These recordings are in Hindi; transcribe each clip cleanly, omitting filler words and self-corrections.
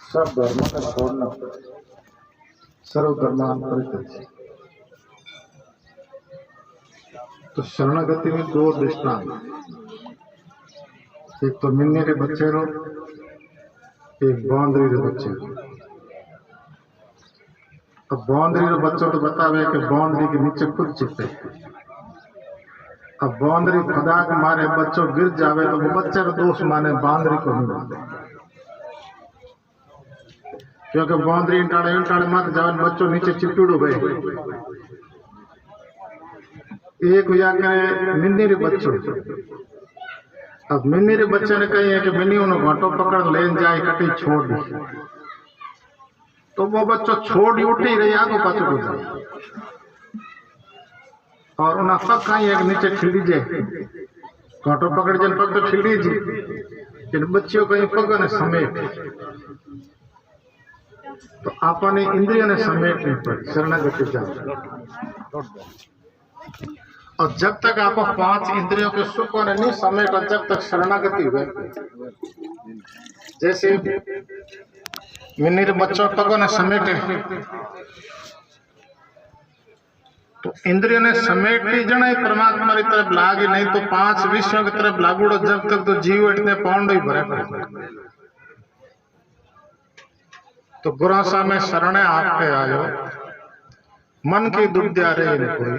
सब धर्मों का छोड़ना सर्वधर्मान परित्यज्य। तो शरणागति में दो दृष्टांत, एक तो मिन्ने रे बच्चे रो, एक बांदरी रे बच्चे रो। अब बांदरी रो बच्चों तो बतावे कि बांदरी के नीचे खुद चिपटे। अब बांदरी खुदा के मारे बच्चों गिर जावे तो वो बच्चे का दोष माने, बांदरी को नहीं माने, क्योंकि बांदरी इंटाड़े मत जावे, बच्चों नीचे चिपटू गए। एक या करे मिन्नी रे बच्चों। अब मिन्नी रे बच्चे ने कही है कि मिन्नी उन्हें घाटो पकड़ ले जाए, कटी छोड़ दी, तो वो बच्चों छोड़ उठी रही आगो पाछो हो जाए और उन्हें सब कहीं एक नीचे खिली जाए, घाटो पकड़ जन पग तो खिली जी, इन बच्चियों कहीं पग ने समेट, तो आपने इंद्रियों ने समेटने पर शरणागति जाओ। और जब तक आप पांच इंद्रियों के सुखों ने नहीं समेटा, जब तक शरणागति हुए, जैसे मिन्नी बच्चों पगों ने समेटे तो इंद्रियों ने समेटी जने परमात्मा की तरफ लागी, नहीं तो पांच विषयों की तरफ लागूड़ो जब तक तो जीव इतने पाउंड ही भरे पड़े। तो गुरु साहब में शरणे आपके आयो, मन की दुर्द्या रही नहीं कोई,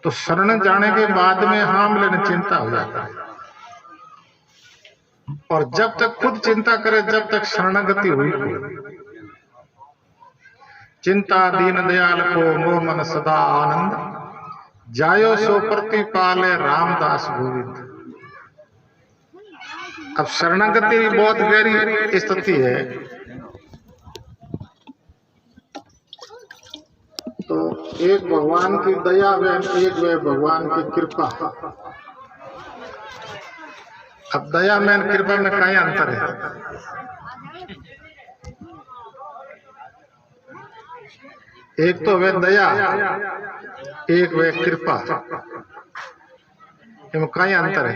तो शरण जाने के बाद में हामले ने चिंता हो जाता है। और जब तक खुद चिंता करे, जब तक शरणागति हुई, चिंता दीन दयाल को मोह मन सदा आनंद, जायो सो प्रतिपाले रामदास गोविंद। अब शरणागति बहुत गहरी स्थिति है। तो एक भगवान की दया व एक वे भगवान की कृपा। अब दया में कृपा में कई अंतर है। एक तो वे दया, एक वे कृपा, इनमें कई अंतर है।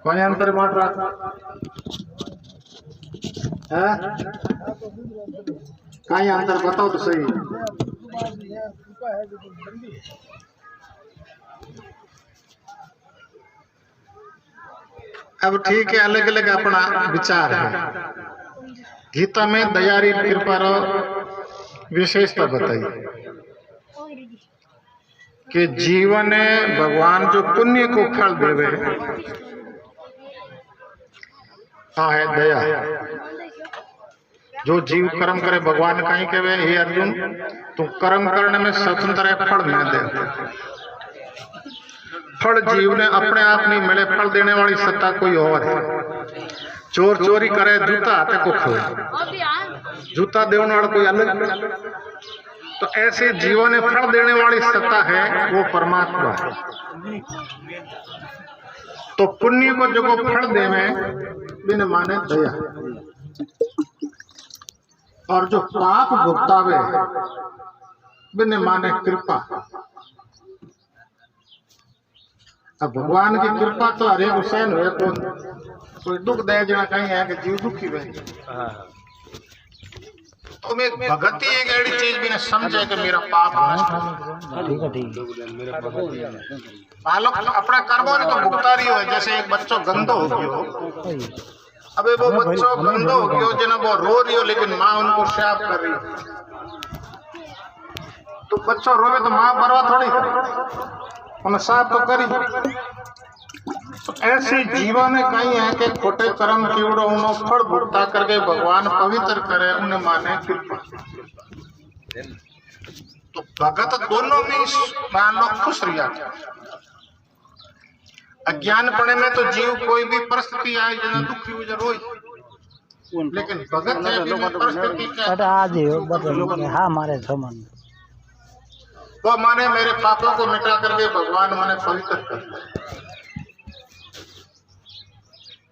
कई अंतर मार रहा है, कई अंतर बताओ तो सही। अब ठीक है, अलग अलग अपना विचार है। गीता में दयारी कृपा रो विशेषता बताई कि जीवन में भगवान जो पुण्य को फल देवे है दया। जो जीव कर्म करे भगवान कहीं कहे, हे अर्जुन तू कर्म करने में स्वतंत्र है, फल नहीं दे। फल जीव ने अपने आप नहीं मिले, फल देने वाली सत्ता कोई और है। चोर चोरी करे, जूता हाथे को खोए, जूता देने वाला कोई अलग। तो ऐसे जीवन ने फल देने वाली सत्ता है, वो परमात्मा है। तो पुण्य को जो को फल देवे बिन माने दया, और जो पाप भुगतावे बिन माने कृपा। अब भगवान की कृपा तो हरे हुसैन हुए, कोई दुख दे जना कहीं है कि जीव दुखी हुए। तो मैं भगती एक ऐसी चीज भी ने समझे कि मेरा पाप बालक अपना कर्मों ने तो भुगता रही हो। जैसे एक बच्चों गंदो हो गयो, अबे वो बच्चों गंदो हो गयो जना वो रो रही हो, लेकिन माँ उनको शाप कर रही हो। तो बच्चों रोवे तो माँ परवाह थोड़ी करे, उन्हें साफ तो करी। तो ऐसे जीवन में कहीं है कि खोटे कर्म की उड़ो उन्हों फल भुगता करके भगवान पवित्र करे, उन्हें माने कृपा। तो भगत दोनों में मान लो खुश रिया। अज्ञान पड़े में तो जीव कोई भी परिस्थिति आए जना दुखी हो जा रोई, लेकिन भगत है परिस्थिति हाँ मारे समान वो माने मेरे पापों को मिटा करके भगवान माने पवित्र करता है।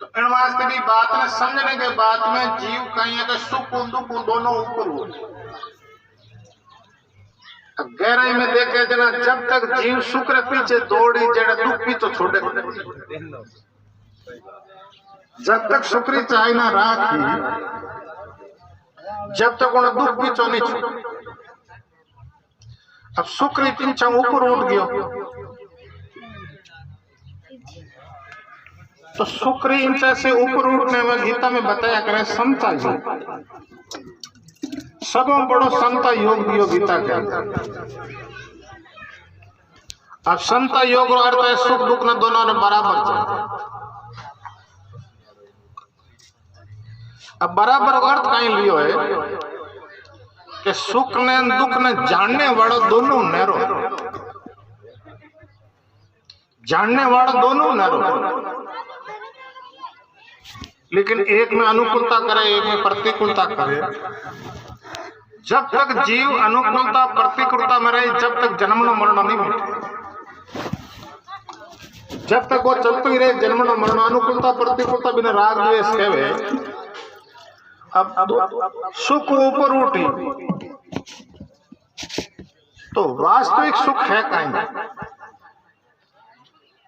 तो इन वास्ते भी बात में समझने के बाद में जीव कहीं है कि सुख दुख दोनों ऊपर हो। अब गहराई में देखे जना जब तक जीव सुख रे पीछे दौड़ी जड़ा दुख भी तो छोड़े। जब तक शुक्री चाय ना राखी, जब तक उन्हें दुख भी चो नहीं छू। अब शुक्री पिंचा ऊपर उठ गयो, तो शुक्री इंचा से ऊपर उठने में गीता में बताया करे समता योग, सबों बड़ो समता योग दियो गीता के अंदर। अब समता योग रो अर्थ है सुख दुख ने दोनों ने बराबर जाए। अब बराबर अर्थ कहीं लियो है कि सुख ने दुख ने जानने वालों दोनों नरो, जानने वालों दोनों नरो, लेकिन एक में अनुकूलता करे, एक में प्रतिकूलता करे। जब तक जीव अनुकूलता प्रतिकूलता में रहे, जब तक जन्मनो मरणो नहीं मिटे। जब तक वो चलती रहे जन्मनो मरणो, अनुकूलता प्रतिकूलता बिना राग द्वेष कहवे। अब सुख ऊपर उठी तो वास्तविक सुख है कहीं,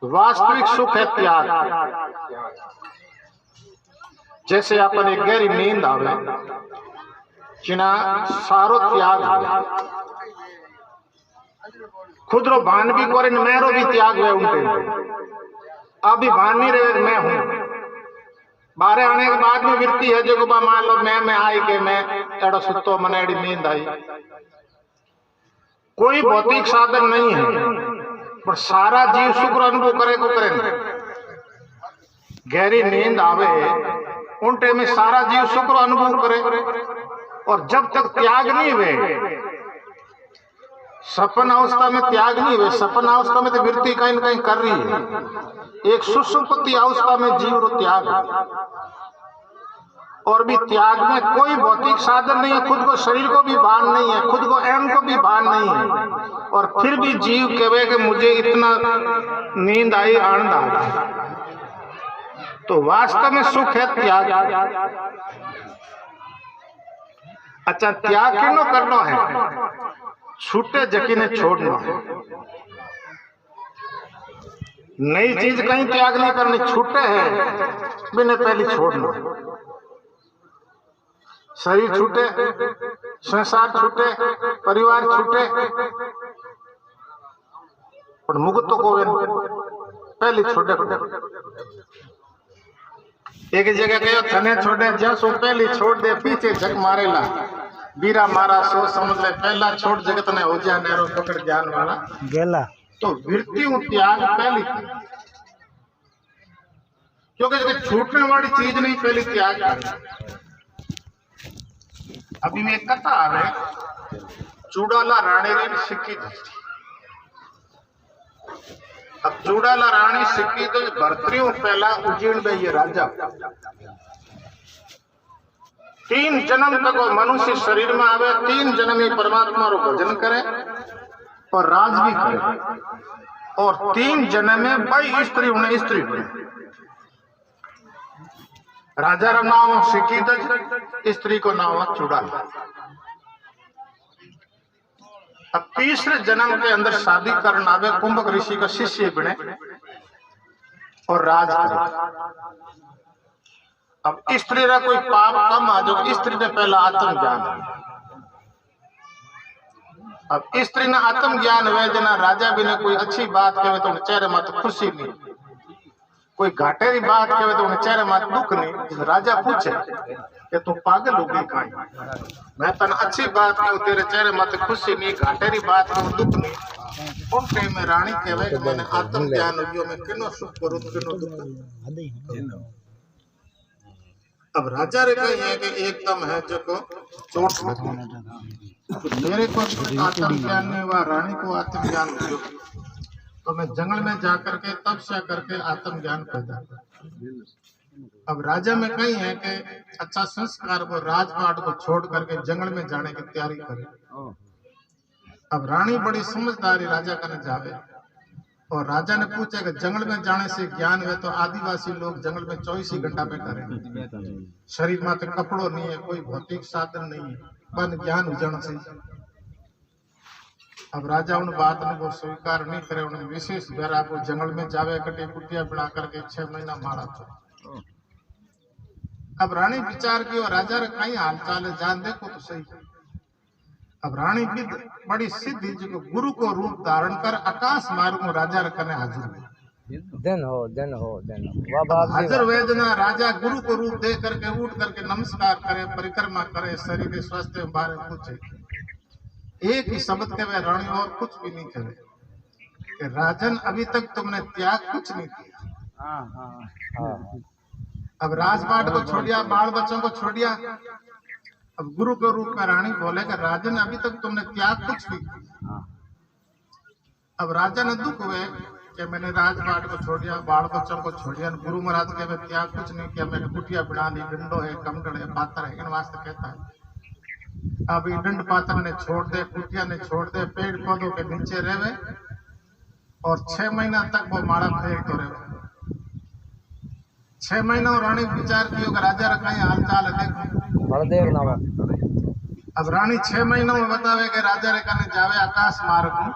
वास्तविक सुख है त्याग। जैसे अपन एक गहरी नींद आवे, चिना सारो त्याग खुद रो भान भी करे, मेरो भी त्याग है उनके। अभी भान नहीं रहे मैं हूं, बाहर आने के बाद में वृत्ति है जो मान लो मैं आई के मैं एड़ो सुतो मने एड़ी नींद आई। कोई भौतिक साधन नहीं है, पर सारा जीव सुख अनुभव करे को करे। गहरी नींद आवे उन टाइम में सारा जीव सुख अनुभव करे, और जब तक त्याग नहीं हुए, सपन अवस्था में त्याग नहीं हुए। सपन अवस्था में तो वृत्ति कहीं न कहीं कर रही है। एक सुषुप्ति अवस्था में जीव रो त्याग है, और भी त्याग में कोई भौतिक साधन नहीं है। खुद को शरीर को भी भान नहीं है, खुद को अहम को भी भान नहीं है, और फिर भी जीव कहे कि मुझे इतना नींद आई आनंद आ। तो वास्तव में सुख है त्याग। अच्छा, त्याग क्यों करना है? छूटे जकी ने छोड़ना है। नई चीज कहीं त्याग नहीं करनी, छूटे है बिना पहले छोड़ना। शरीर छूटे, संसार छूटे, परिवार छूटे, पर मुक्त तो को पहले छोड़े। एक जगह कहो थने छोड़े जसो पहले छोड़ दे, पीछे झक मारेला बीरा मारा सो समझ ले। पहला छोड़ जगत ने हो जा नेरो पकड़ ज्ञान वाला गेला। तो वृत्ति त्याग पहली, क्योंकि जो छूटने वाली चीज नहीं पहले त्याग कर। अभी में एक कथा आ रहे, चूड़ाला रानी री सिक्की दस्ती। अब चूड़ाला रानी सिक्की तो भर्तरियों पहला उजीड़ गई है राजा। 3 जन्म तक वो मनुष्य शरीर में आवे, 3 जन्म ही परमात्मा रो भजन करे और राज भी करे, और 3 जन्म में बड़ी स्त्री उन्हें स्त्री बने। राजा का नाम सिक्की दज, स्त्री को नाम चूड़ाला। अब 3रे जन्म के अंदर शादी करना आवे, कुंभक ऋषि का शिष्य बने और राज करे। अब स्त्री रा कोई पाप कम आ, जो स्त्री ने पहला आत्मज्ञान। अब स्त्री ने आत्मज्ञान हुए जना राजा भी ने कोई अच्छी बात कहे तो चेहरे में तो खुशी नहीं, कोई घाटेरी बात कहे तो चेहरे में दुख नहीं। राजा पूछे कि तू पागल हो गई काई? मैं तन अच्छी बात कहूं तेरे चेहरे में तो खुशी नहीं, घाटेरी बात कहूं दुख नहीं। उन टाइम में रानी कहे कि मैंने आत्मज्ञान हो गयो, मैं किनो सुख करूं किनो दुख। अब राजा रे कही है कि एकदम है जो को चोट लगी, मेरे को आत्मज्ञान नहीं हुआ, रानी को आत्मज्ञान हो गयो, तो मैं जंगल में जाकर के तपस्या करके आत्मज्ञान पैदा कर। अब राजा में कही है कि अच्छा संस्कार वो राजपाट को छोड़ करके जंगल में जाने की तैयारी करे। अब रानी बड़ी समझदारी राजा करने जावे, और राजा ने पूछा कि जंगल में जाने से ज्ञान है, तो आदिवासी लोग जंगल में 24 घंटा बैठा रहे, शरीर में तो कपड़ों नहीं है, कोई भौतिक साधन नहीं है, बन ज्ञान उजण से। अब राजा उन बात ने वो स्वीकार नहीं करे, उन्हें विशेष बेरा को जंगल में जावे, कटे कुटिया बना करके 6 महीना मारा था। अब रानी विचार की और राजा रे कई हाल चाल है जान देखो तो सही। अब रानी विद बड़ी सिद्धि जो गुरु को रूप धारण कर आकाश मार्ग में राजा रे कने हाजिर हुई। दिन हो वाह बाप जी हाजिर वाह। वेदना राजा गुरु को रूप दे करके उठ करके नमस्कार करे, परिक्रमा करे, शरीर के स्वास्थ्य के बारे में पूछे। एक ही शब्द के वे रानी और कुछ भी नहीं करे कि राजन अभी तक तुमने त्याग कुछ नहीं किया। हाँ अब राजपाट को छोड़ दिया, बाल बच्चों को छोड़ दिया। अब गुरु के रूप में रानी बोले कि राजन अभी तक तुमने त्याग कुछ नहीं किया। अब राजा ने दुख हुए कि मैंने राजपाट को छोड़ दिया, बाल बच्चों को छोड़ दिया, गुरु महाराज के मैं त्याग कुछ नहीं किया, मैंने कुटिया बना ली, डंडो है, कमटड़ है, पात्र है, इन वास्ते कहता है। अब ये डंड पात्र ने छोड़ दे, कुटिया ने छोड़ दे, पेड़ पौधों के नीचे रहे और 6 महीना तक वो माड़ा फेरते रहे। 6 महीना रानी विचार की राजा रखा हाल चाल है। बलदेव नाम अब रानी 6 महीनों में बतावे कि राजा रेखा ने जावे आकाश मार्ग में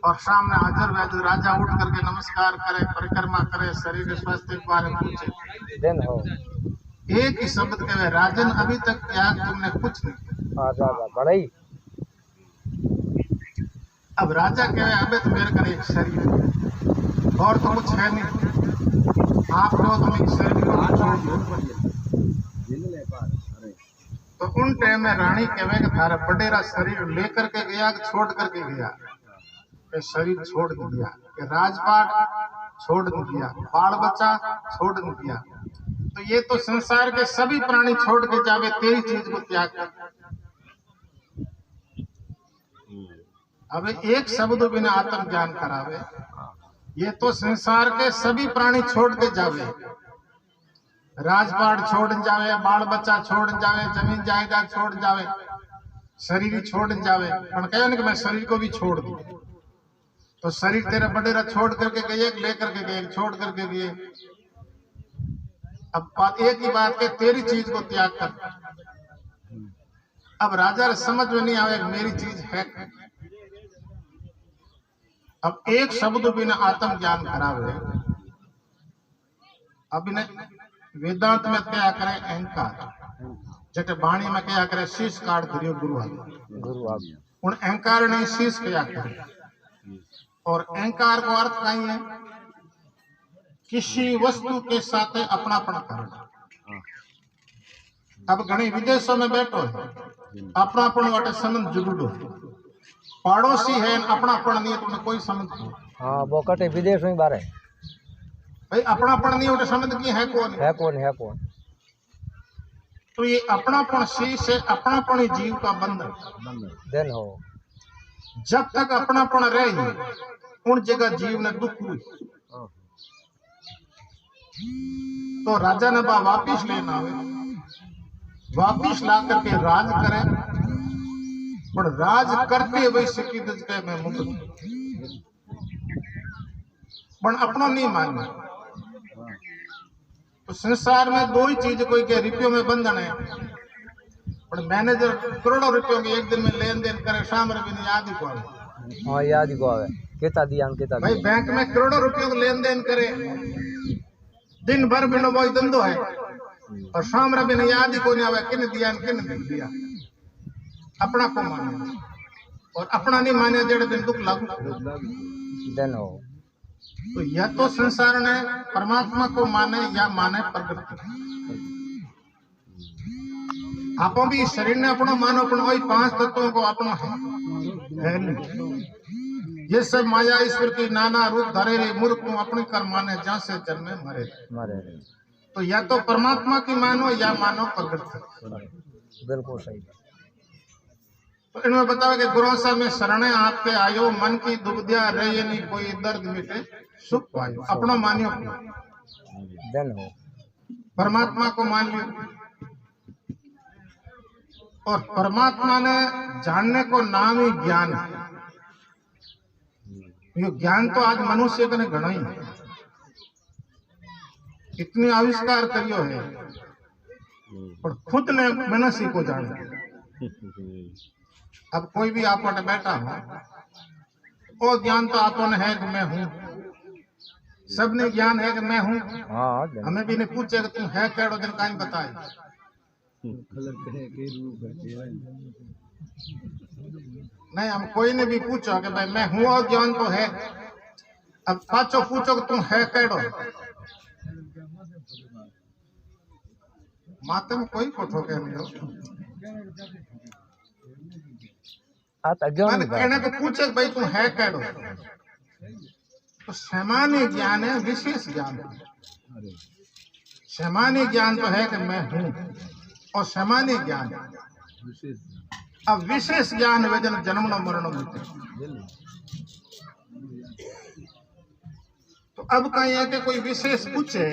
और सामने हाजिर वैद राजा उठ करके नमस्कार करे, परिक्रमा करे, शरीर के स्वास्थ्य के बारे में पूछे। दिन हो एक ही शब्द कहे राजन अभी तक त्याग तुमने कुछ नहीं। बड़ाई अब राजा कहे अबे तो मेरे कर एक शरीर और तो कुछ है नहीं, आप लोग तुम एक शरीर को छोड़ दो। तो उन टाइम में रानी कहे कि थारा बडेरा शरीर लेकर के गया कि छोड़ करके गया। कि शरीर छोड़ दिया, कि राजपाट छोड़ दिया, बाल बच्चा छोड़ दिया। तो ये तो संसार के सभी प्राणी छोड़ के जावे, तेरी चीज को त्याग कर। अब एक शब्द बिना आत्म ज्ञान करावे, ये तो संसार के सभी प्राणी छोड़ के जावे, राजपाट छोड़ जावे, बाल बच्चा छोड़ जावे, जमीन जायदाद छोड़ जावे, शरीर छोड़ जावे। पर कहे ना कि मैं शरीर को भी छोड़ दूं, तो शरीर तेरा बडेरा छोड़ करके गए, लेकर के गए, छोड़ करके गए। अब बात एक ही बात के तेरी चीज को त्याग कर। अब राजा समझ में नहीं आवे मेरी चीज है। अब एक शब्द बिना आत्म ज्ञान करावे। अब इन्हें वेदांत में क्या करे अहंकार, जटे वाणी में क्या करे शीश काट करियो गुरु आज्ञा। उन अहंकार ने शीश क्या करे और अहंकार को अर्थ नहीं है किसी वस्तु के साथ अपनापन करना। अब घणी विदेशों में बैठो है, अपनापन वाटे संबंध जुड़ो, पड़ोसी है अपनापन नहीं तो कोई संबंध नहीं। हाँ वो कटे विदेश में बारे भाई अपनापन नहीं उठे संबंध की है कौन। तो ये अपनापन से अपनापन ही जीव का बंधन। दिन हो जब तक अपनापन रहे उन जगह जीव ने दुख हुई। तो राजा ने वापिस लेना है, वापिस ला करके राज करे, पर राज करते हुए सिक्की दजके में मुक्त, पर अपना नहीं मानना। तो संसार में दो ही चीज कोई के रुपयों में बंधन है, पर मैनेजर करोड़ों रुपयों के एक दिन में लेन देन करे, शाम रवि याद ही को आवे। हाँ याद ही को आवे, कितना दिया भाई बैंक में करोड़ों रुपयों का लेन देन करे, दिन भर बिनो वो धंधो है और शाम रवि ने याद ही को नहीं आवे किन दिया। अपना को माने और अपना नहीं माने जेड़े दिन दुख लागू दिन हो। तो यह तो संसार ने परमात्मा को माने या माने प्रकृति। आप भी शरीर ने अपना मानो, अपना वही 5 तत्वों को अपना है नहीं। ये सब माया ईश्वर की नाना रूप धरे रे, मूर्ख को अपनी कर माने, जहां से जन्मे मरे। तो या तो परमात्मा की मानो या मानो प्रकृति। बिल्कुल सही। तो इनमें बताओ कि गुरु साहब में शरणे आपके आयो, मन की दुविधा रही नहीं, कोई दर्द मिटे सुख पायो। अपना मानियो, दिन हो परमात्मा को मान लियो। और परमात्मा ने जानने को नाम ही ज्ञान है। ये ज्ञान तो आज मनुष्य के घना ही है, इतनी आविष्कार करियो है, पर खुद ने मनुष्य को जाने। अब कोई भी आप बैठा हो, वो ज्ञान तो आपने है कि मैं हूं, सबने ज्ञान है कि मैं हूँ। हाँ जन हमें भी नहीं पूछे कि तू है केड़ो दिन काई बताए। नहीं, हम कोई ने भी पूछो कि भाई मैं हूँ और ज्ञान तो है। अब पाचो पूछो कि तू है केड़ो, माते में कोई कोठो के नहीं हो। आता ज्ञान मैंने की कहने बात को पूछे कि भाई तू है केड़ो, तो सामान्य ज्ञान है, विशेष ज्ञान है। सामान्य ज्ञान तो है कि मैं हूँ और सामान्य ज्ञान। अब विशेष ज्ञान वे जन जन्म मरण मिटे। तो अब कहीं है कि कोई विशेष पूछे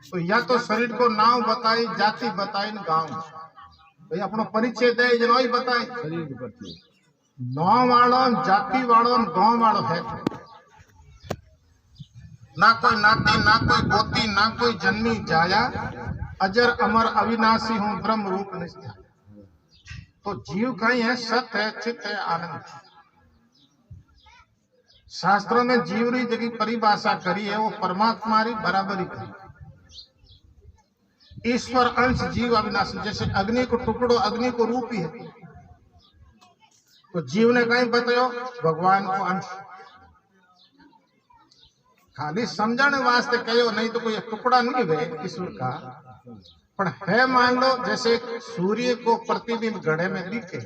तो या तो शरीर को नाम बताई, जाति बताई, गांव भाई अपनो परिचय दे जनो ही बताए। नाम वालों, जाति वालों, गांव वालों है ना कोई नाती, ना कोई गोती, ना कोई जन्मी जाया, अजर अमर अविनाशी हूँ ब्रह्म रूप निष्ठा। तो जीव कहीं है, सत्य है, चित्त है, आनंद। शास्त्रों में जीवरी जगह परिभाषा करी है वो परमात्मा री बराबरी करी। ईश्वर अंश जीव अविनाशी, जैसे अग्नि को टुकड़ो अग्नि को रूप ही है, तो जीव ने कहीं बतायो भगवान को अंश। खाली समझाने वास्ते कहो, नहीं तो कोई टुकड़ा नहीं है ईश्वर का, पर है मान लो जैसे सूर्य को प्रतिबिंब घड़े में दिखे,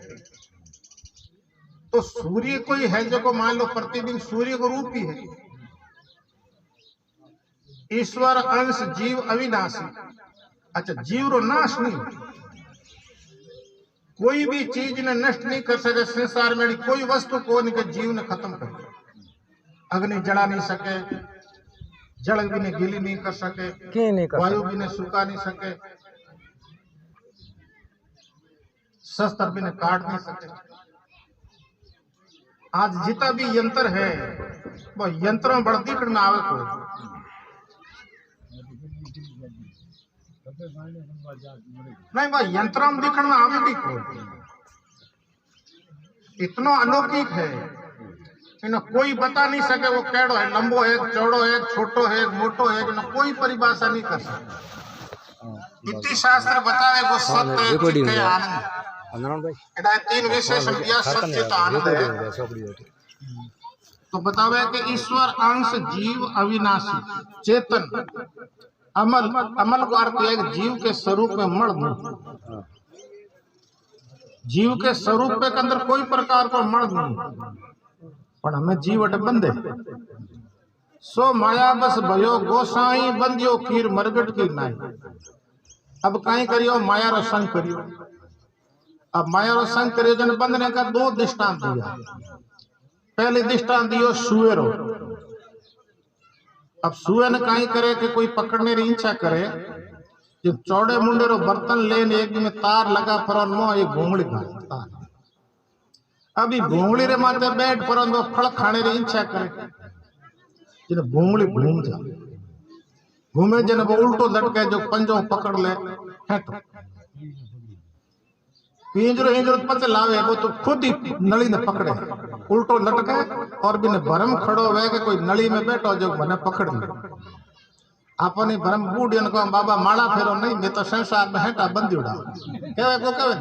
तो सूर्य कोई है जो को मान लो प्रतिबिंब सूर्य को रूप ही है। ईश्वर अंश जीव अविनाशी। अच्छा, जीव रो नाश नहीं, कोई भी चीज ने नष्ट नहीं कर सके संसार में, कोई वस्तु को नहीं के जीव ने खत्म कर दिया। अग्नि जला नहीं सके, जल भी ने गीली नहीं कर सके, क्यों नहीं कर वायु भी ने सुखा नहीं सके, शस्त्र भी ने काट नहीं सके। आज जितना भी यंत्र है वो यंत्रों बड़ दिखण में आवे को, नहीं वो यंत्रों में दिखण में आवे भी को, इतना अलौकिक है इन्हें कोई बता नहीं सके वो केड़ो है, लंबो है, चौड़ो है, छोटो है, मोटो है, इन्हें कोई परिभाषा नहीं कर सकता। इतनी शास्त्र बतावे वो सत्य है, चित्त है, आनंद। एटा तीन विशेषण दिया, सत्य चित्त आनंद है। तो बतावे कि ईश्वर अंश जीव अविनाशी चेतन अमल। अमल का अर्थ है जीव के स्वरूप में मण नहीं, जीव के स्वरूप के अंदर कोई प्रकार का मण नहीं, पर हमें जीव अट बंदे। सो माया बस भयो गोसाई बंदियो खीर मरगट की नाई। अब कहीं करियो माया रो संग करियो। अब माया रो संग करियो जन बंधने का दो दृष्टांत दिया। पहले दृष्टांत दियो सुए रो। अब सुए ने कहीं करे कि कोई पकड़ने की इच्छा करे, जो चौड़े मुंडे रो बर्तन लेने एक में तार लगा फरन मो एक घूंगड़ी तार। अभी घूंगड़ी रे माथे बैठ परन वो फल खाने री इच्छा करे, जिन घूंगड़ी घूम जा घूमे जन वो उल्टो लटके जो पंजो पकड़ ले हेठ पिंजरो हिंजरो पच लावे वो तो खुद ही नली ने पकड़े उल्टो लटके और भी ने भरम खड़ो हुए कि कोई नली में बैठो जो मने पकड़ ले। आपने भरम बूढ़ियन को बाबा माला फेरो नहीं, मैं तो संसार में हेठा बंदी उड़ा केवे को केवे।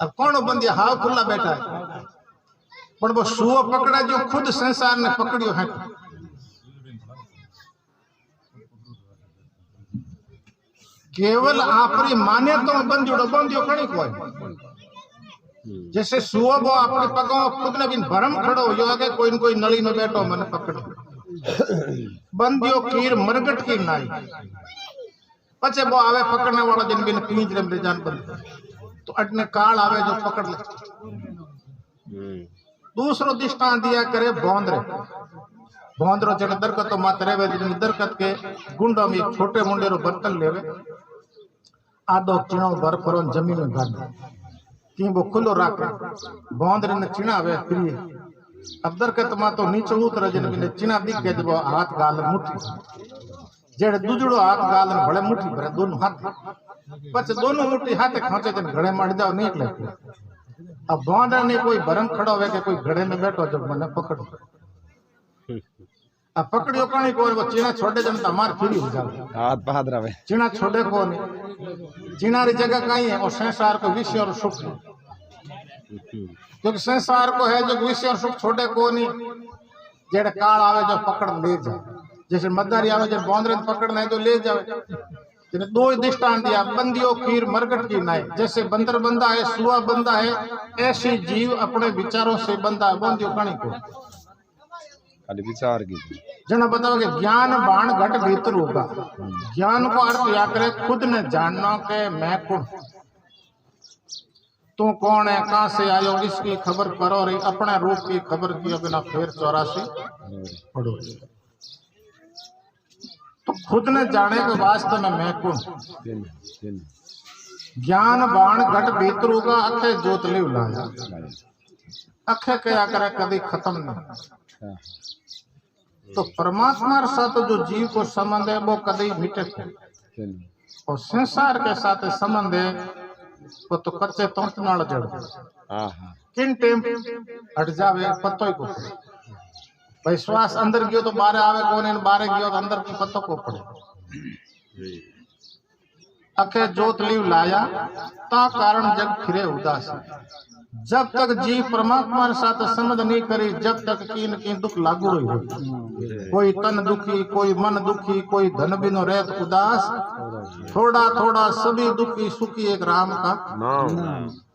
अब कौन बंदी हाव खुला बैठा है, पर वो सुओ पकड़ा जो खुद संसार ने पकड़ियो है। केवल आपरी मान्यता में बंदी उड़ो बंदियो खड़ी कोई, जैसे सुओ वो अपनी पगों खुद ने भी भरम खड़ो हो आगे कोई न कोई नली में बैठो मैंने पकड़ बंदियो कीर मरगट की नाई। पचे वो आवे पकड़ने वाला जिन बिन पिंजरे में जान बंद, तो अटने काल आवे जो पकड़ ले। दूसरो दृष्टांत दिया करे बौंदरे। बौंदरो जन दरकत तो मातरे वे जिन दरकत के गुंडो में छोटे मुंडे रो बर्तन लेवे, आधो चिणो भर परो जमीन में गाड़ कि वो खुलो राखे। बौंदरे ने चिणा वे प्रिय। अब दरकत मा तो नीचे उतरे जिन बिन चिणा दिख गए जब हाथ गाल मुट्ठी जेड़े दूजड़ो हाथ गाल भले मुट्ठी भरे दोनों हाथ, पछ दोनों मुट्ठी हाथे खांचे जन घड़े मार जाओ निकले। अब बौंदरे ने कोई भरम खड़ो हुए कि कोई घड़े में बैठो जब मैंने पकड़ो। अब पकड़ियो कणी कोई वो चीना छोड़े जन तो हमार फ्री हो जावे हाथ पाद रहे चीना छोड़े को नहीं चीना री जगह कहीं है और संसार को विषय और सुख है। क्योंकि संसार को है जो विषय और सुख छोड़े को नहीं जेड़ काल आवे जो पकड़ ले जाए जैसे मदारी आवे जो बौंदरे पकड़ नहीं तो ले जावे। दो दृष्टांत दिया बंदियों कीर मरकट की नाई जैसे बंदर बंदा है सुआ बंदा है ऐसी जीव अपने विचारों से बंदा बंदियों कणी को खाली विचार की जना बताओ कि ज्ञान बाण घट भीतर होगा। ज्ञान को अर्थ या करे खुद ने जानना के मैं कौन तू कौन है कहां से आयो इसकी खबर करो रही अपने रूप की खबर किया बिना फिर 84 पढ़ो। तो खुद ने जाने के वास्ते में मैं कौन ज्ञान बाण घट भीतर होगा अखे जोत ले लाया अखे क्या करे कभी खत्म नहीं। तो परमात्मा के साथ जो जीव को संबंध है वो कभी मिटे और संसार के साथ संबंध है वो तो कच्चे तोंत नाल जड़ किन टाइम हट जावे पत्तो ही को पड़े भाई श्वास अंदर गयो तो बाहर आवे कौन बाहर गयो तो अंदर की पत्तो को पड़े। अखे जोत लीव लाया ता कारण जग फिरे उदास। जब तक जीव परमात्मा के साथ संबंध नहीं करे जब तक की न की दुख लागू रही हो कोई तन दुखी कोई मन दुखी कोई धन बिनो रहत उदास थोड़ा थोड़ा सभी दुखी सुखी एक राम का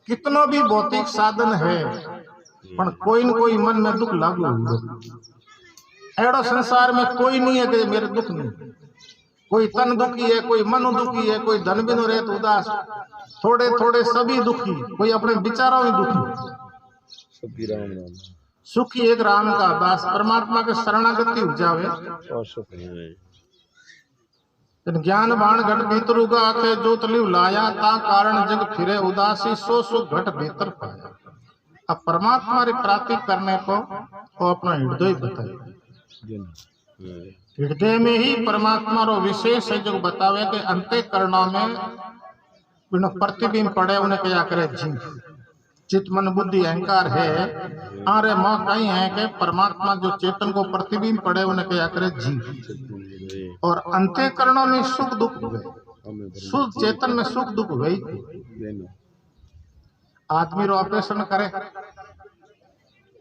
कितना भी भौतिक साधन है पर कोई न कोई मन में दुख लागू हो। एड़ो संसार में कोई नहीं है कि मेरे दुख नहीं कोई तन दुखी है कोई मन दुखी है कोई धन बिनो रहत उदास थोड़े थोड़े सभी दुखी कोई अपने विचारों में दुखी सुखी एक राम का दास परमात्मा के शरणागति हो जावे ज्ञान बाण घट भीतर उगा आखे जोत लिव लाया ता कारण जग फिरे उदासी सो सो घट भीतर पाया। अब परमात्मा री प्राप्ति करने को वो अपना हृदय बताए हृदय में ही परमात्मा रो विशेष है जो बतावे कि अंतःकरणों में बिना प्रतिबिंब पड़े उन्हें क्या करे जीव चित्त मन बुद्धि अहंकार है आरे माँ कहीं है कि परमात्मा जो चेतन को प्रतिबिंब पड़े उन्हें क्या करे जीव और अंतःकरणों में सुख दुख हुए शुद्ध चेतन में सुख दुख हुए। आदमी रो ऑपरेशन करे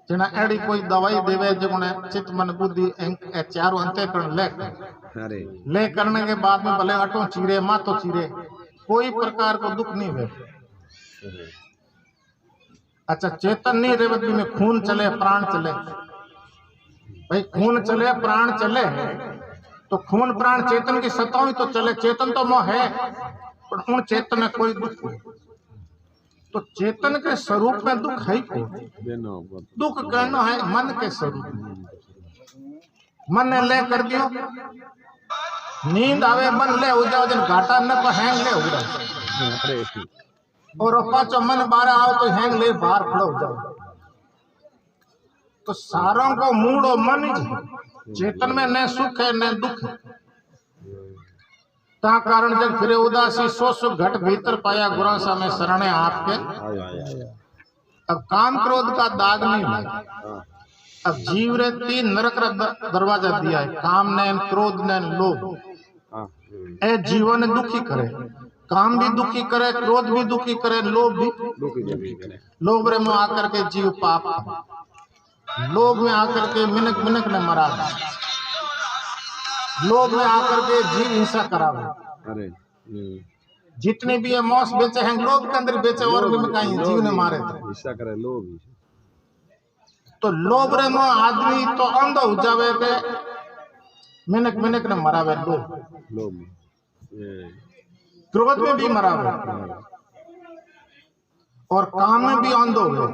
जना एड़ी कोई दवाई देवे जो चित्त मन बुद्धि चारों अंतःकरण ले करने के बाद में भले अटो चीरे मातो चीरे कोई प्रकार को दुख नहीं हुए। अच्छा चेतन नहीं रहे में खून चले प्राण चले भाई खून चले प्राण चले तो खून प्राण चेतन की सत्ता ही तो चले चेतन तो मोह है पर उन चेतन में कोई दुख नहीं। तो चेतन के स्वरूप में दुख है को दुख कहना है मन के स्वरूप मन ने ले कर दियो नींद आवे मन ले हो जाओ दिन घाटा न को हैंग ले हो जाओ और पाचो मन बाहर आओ तो हैंग ले बाहर खड़ो हो जाओ। तो सारों को मूड और मन ही चेतन में न सुख है न दुख है ता कारण जग फिरे उदासी सो सुख घट भीतर पाया गुरा सा में शरणे आपके। अब काम क्रोध का दाग नहीं लगा अब जीव रे 3 नरक रा दरवाजा दिया है काम नैन क्रोध नैन लोभ ए जीवन दुखी करे काम भी दुखी करे क्रोध भी दुखी करे लोभ भी लोभ रे में आकर के जीव पाप लोभ में आकर के मिनक मिनक ने मरा लोभ में आकर के जीव हिंसा करावे। जितने भी ये मौस बेचे हैं लोभ के अंदर बेचे और भी में कहीं जीव ने मारे हिंसा करे लोभ। तो लोभ रे में आदमी तो अंधा हो जावे के मिनक मिनक ने मरावे लोभ क्रोध में भी मरावे और काम में भी अंधो हुए।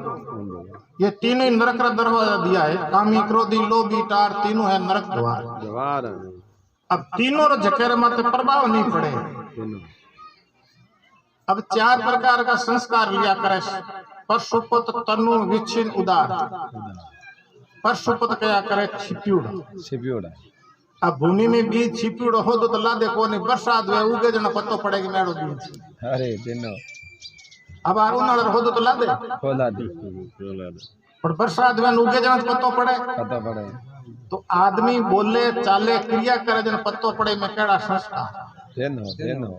ये तीनों नरक का दरवाजा दिया है कामी क्रोधी लोभी टार तीनों है नरक द्वार। अब तीनों रो झकेरे माथे प्रभाव नहीं पड़े। अब 4 प्रकार का संस्कार लिया करे परशुपत तनु विच्छिन्न उदार। परशुपत क्या करे छिप्यूड़ा अब भूमि में बीज छिप्यूड़ा हो तो लादे कोनी बरसात हुए उगे जना पत्तो पड़ेगी मेड़ो बीज अरे दिनो अब उन्हाळ हो तो लादे पर बरसात में उगे जना पत्तो पड़े तो आदमी बोले चाले क्रिया करे जन पत्तो पड़े में केड़ा संस्कार तेनो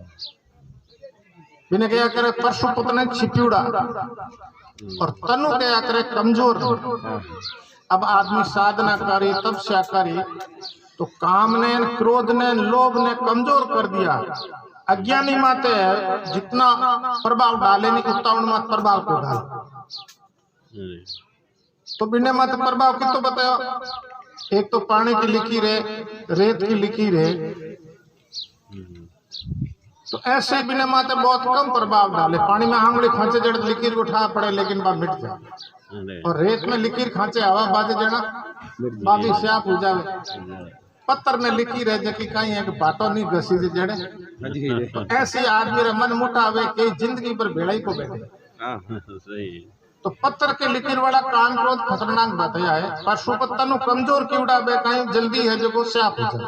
बिने क्या करे परशु पुत्र ने छिप्यूड़ा और तनु क्या करे कमजोर। अब आदमी साधना करी तपस्या करी तो काम ने क्रोध ने लोभ ने कमजोर कर दिया। अज्ञानी माते जितना प्रभाव डाले नहीं उतना उनमें प्रभाव को डाले। तो बिना मत प्रभाव की तो बताओ, एक तो पानी की लिखी रहे, रेत की लिखी रहे, तो ऐसे बिना माते बहुत कम प्रभाव डाले। पानी में आंगली खांचे जड़ लिकीर उठा पड़े लेकिन बात मिट जाए, और रेत में लिकीर खांचे हवा बाजे जड़ा बाबी स्याप हो जावे। पत्थर में लिखी रहे जबकि कहीं एक बाटो नहीं घसी जे जड़े। तो ऐसी आदमी रे मन मुटावे के जिंदगी पर भेड़ाई को बैठे। तो पत्थर के लिखिर वाला काम क्रोध खतरनाक बात है। परशु पत्ता नु कमजोर की उड़ावे कहीं जल्दी है जो स्याप हो जाए।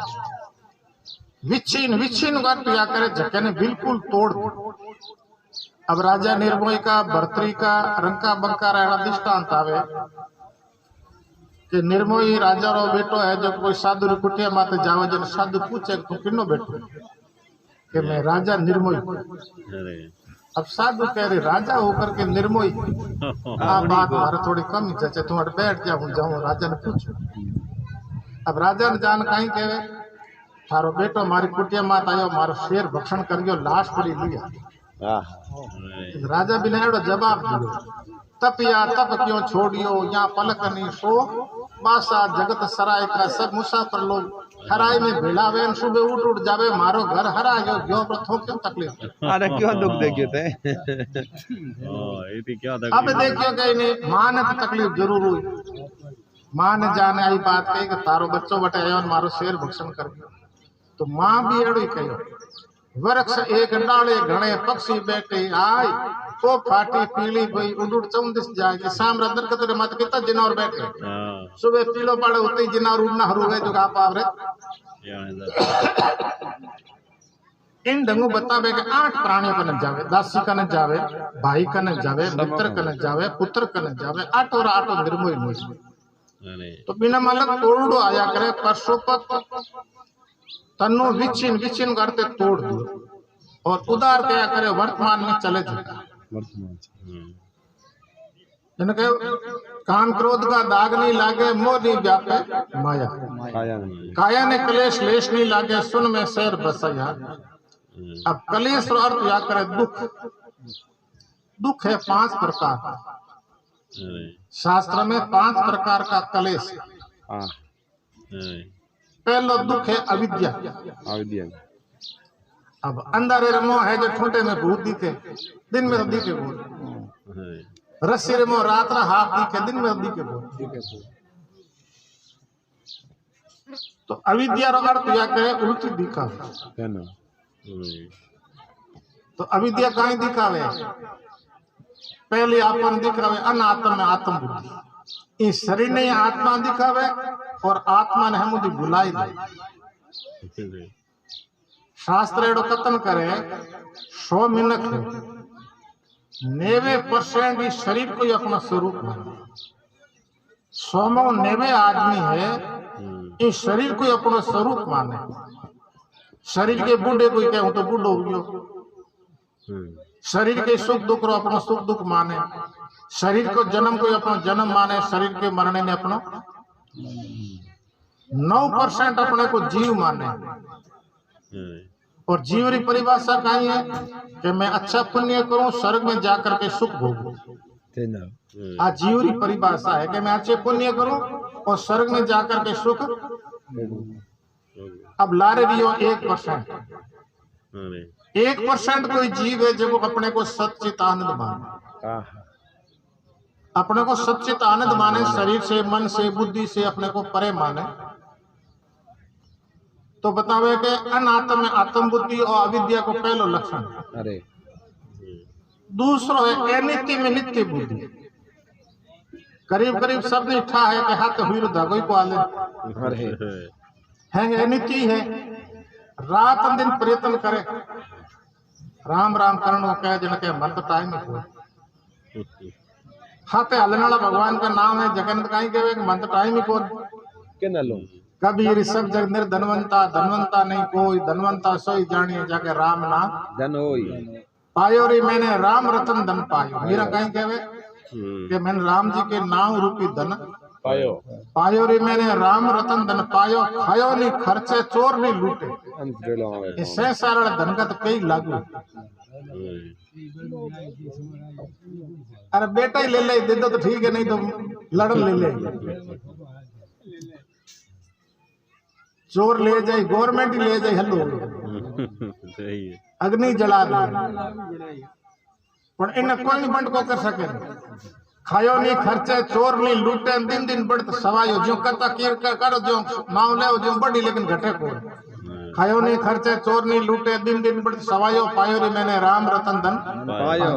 विच्छिन्न विच्छिन्न या करे झके ने बिल्कुल तोड़ दो। अब राजा निर्मोही का भर्तरी का रंका बंका रा दृष्टांत आवे कि निर्मोही राजा रो बेटो है। जब कोई साधु री कुटिया माते जावे जन साधु पूछे तो किनो बेटो कि मैं राजा निर्मोही। अब साधु कह रहे राजा होकर के निर्मोही, हाँ बात हमारे थोड़ी कम ही चाचे तुम्हारे बैठ जाऊं राजा ने पूछो। अब राजा ने जान कहीं कहे थारो बेटो मारी कुटिया मात आयो मारो शेर भक्षण करियो लाश पड़ी लिया। राजा भी ने एड़ो जवाब दियो तप या तप क्यों छोड़ियो या पलक नहीं सो बासा जगत सराय का सब मुसाफिर लोग हराई में भेलावे सुबह उठ जावे मारो घर हरा गयो प्रथो क्यों तकलीफ। अरे क्यों दुख देखियो थे अब देखियो कहीं नहीं मां ने तो तकलीफ जरूर हुई। मां ने जाने आई बात कही कि तारो बच्चो बटे आयो मारो शेर भक्षण कर गयो। तो मां भी एड़ो ही कहो वृक्ष एक डाले घणे पक्षी बैठे आय तो फाटी पीली भई उड़ चौंदिस जाए सामरा दरकत रे मत किता जिनौर बैठे सुबह पीलो पड़े उते जिनौर उड़ना हरू गए जो आप आवरे। इन ढंगू बतावे के 8 प्राणियों कने जावे, दासी कने जावे, भाई कने जावे, मित्र कने जावे, पुत्र कने जावे, 8 और 8 निर्मोही मोही। तो बिना मालक तोड़ो आया करे परशुपत तन्नो विच्छिन्न विच्छिन्न करते तोड़ दो और उदार क्या करे वर्तमान में चले जाता। इनके काम क्रोध का दाग नहीं लागे मोह नहीं व्यापे माया, काया ने कलेश लेश नहीं लागे सुन में शहर बसया। अब कलेश और अर्थ या करे दुख। दुख है 5 प्रकार, शास्त्र में 5 प्रकार का कलेश। पहला दुख है अविद्या। अब अंधारे मोह है जो ठूंठे में भूत दिखे दिन में तो दिखे भूत, रस्सी रे मोह रात रा हाथ दिखे दिन में तो दिखे भूत। तो अविद्या रो अर्थ या करे उल्टी दिखावे। तो अविद्या कहीं दिखावे पहले आपन दिखावे अनात्म में आत्म बुद्धि। इस शरीर ने आत्मा दिखावे और आत्मा ने हम मुझे बुलाई दे। शास्त्र एडो कथन करे 100 मिनट 90% इस शरीर को ही अपना स्वरूप माने। 100 आदमी है इस शरीर को ही अपना स्वरूप माने। शरीर के बूढ़े को कहूं तो बूढ़ो हो गयो, शरीर के सुख दुख रो अपना सुख दुख माने, शरीर को जन्म को अपना जन्म माने, शरीर के मरने ने अपना 9% अपने को जीव माने। और जीव की परिभाषा कहीं है कि मैं अच्छा पुण्य करूं स्वर्ग में जाकर के सुख भोगूं। आज जीव की परिभाषा है कि मैं अच्छे पुण्य करूं और स्वर्ग में जाकर के सुख। अब लारे रियो 1% कोई जीव है जो अपने को सच्चित आनंद माने। अपने को सच्चित आनंद माने, शरीर से मन से बुद्धि से अपने को परे माने। तो बतावे कि अनात्म में आत्म बुद्धि और अविद्या को पहलो लक्षण। अरे दूसरो है अनित्य में नित्य बुद्धि। करीब करीब सब ने ठा है कि हाथ हुई धागोई को आले है अनित्य है। रात दिन प्रयत्न करे राम राम करण कहे जन के मन तो टाइम ही हाथे हलने वाला भगवान का नाम है जगन्नाथ कहीं कहे मन तो टाइम ही कौन। के ना लो कबीर सब जग निर्धनवंता धनवंता नहीं कोई धनवंता सोई जानिए जाके राम ना धन होई पायो रे मैंने राम रतन धन पायो। मेरा कहीं कहवे कि मैंने राम जी के नाम रूपी धन पायो पायो रे मैंने राम रतन धन पायो खायो नहीं खर्चे चोर नहीं लूटे। अंतरेलो आवे इससे सारा धन का तो कई लागू। अरे बेटा ही ले ले दे दो तो ठीक है नहीं तो लड़ ले ले। चोर ले जाए गवर्नमेंट ही ले जाए हल्लो सही है अग्नि जला दे पर इन कोई नहीं बंद को कर सके। खायो नहीं खर्चे चोर नहीं लूटे दिन दिन बढ़त सवायो जो करता कीर करो जो नाव ले जो बड़ी लेकिन घटे को खायो नहीं खर्चे चोर नहीं लूटे दिन दिन बढ़त सवायो पायो रे मैंने राम रतन धन पायो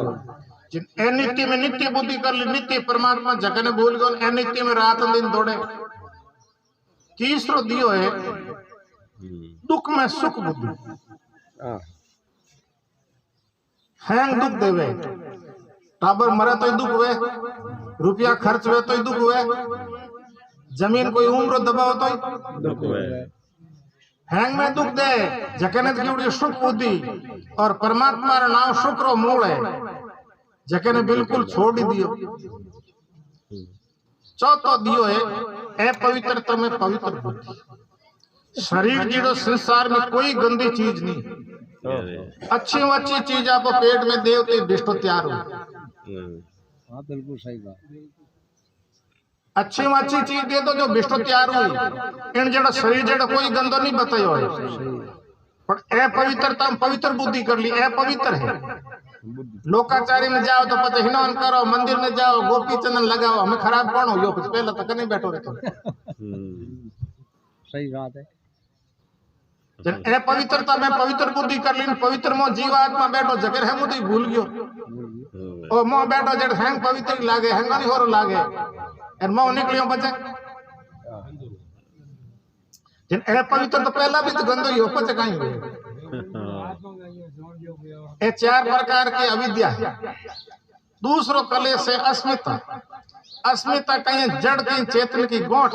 जिन ए नित्य में नित्य बुद्धि कर ली नित्य परमात्मा जगह ने भूल गयो ए नित्य में रात दिन दौड़े। तीसरो दियो है दुख में सुख बुद्धि हां हैंग दुख देवे टाबर मरे तो दुख हुए रुपया खर्च हुए तो दुख हुए जमीन कोई उम्र दबाव तो दुख है हैंग में दुख दे जकने की सुख बुद्धि और परमात्मा रा नाम शुक्र मूल है जकने बिल्कुल छोड़ ही दियो। चौथो दियो है अपवित्रता में पवित्र बुद्धि। शरीर जीरो संसार में कोई गंदी चीज नहीं अच्छी चीज आप पेट में देव तो डिस्टो तैयार हो। हाँ बिल्कुल सही बात। अच्छी चीज दे दो जो बिस्टो तैयार हुई इन जड़ा शरीर जड़ा कोई गंदो नहीं बतायो है पर अपवित्रता में पवित्र बुद्धि कर ली अपवित्र है। लोकाचारी में जाओ तो पता हिनौन करो मंदिर में जाओ गोपी चंदन लगाओ हमें खराब कौन हो यो कुछ पहले तक नहीं बैठो रहते सही बात है। जब अपवित्रता में पवित्र बुद्धि कर ली पवित्र मोह जीवात्मा बैठो जगह है मुझे भूल गयो और मोह बैठो जड़ हैंग पवित्र लागे हैंगानी होरो लागे और मोह निकलियो बचे जिन अपवित्र तो पहला भी तो गंदो ही हो पचे कहीं हुए। ये चार प्रकार की अविद्या है। दूसरो कलेश है अस्मिता। अस्मिता कहीं जड़ की चेतन की गोंठ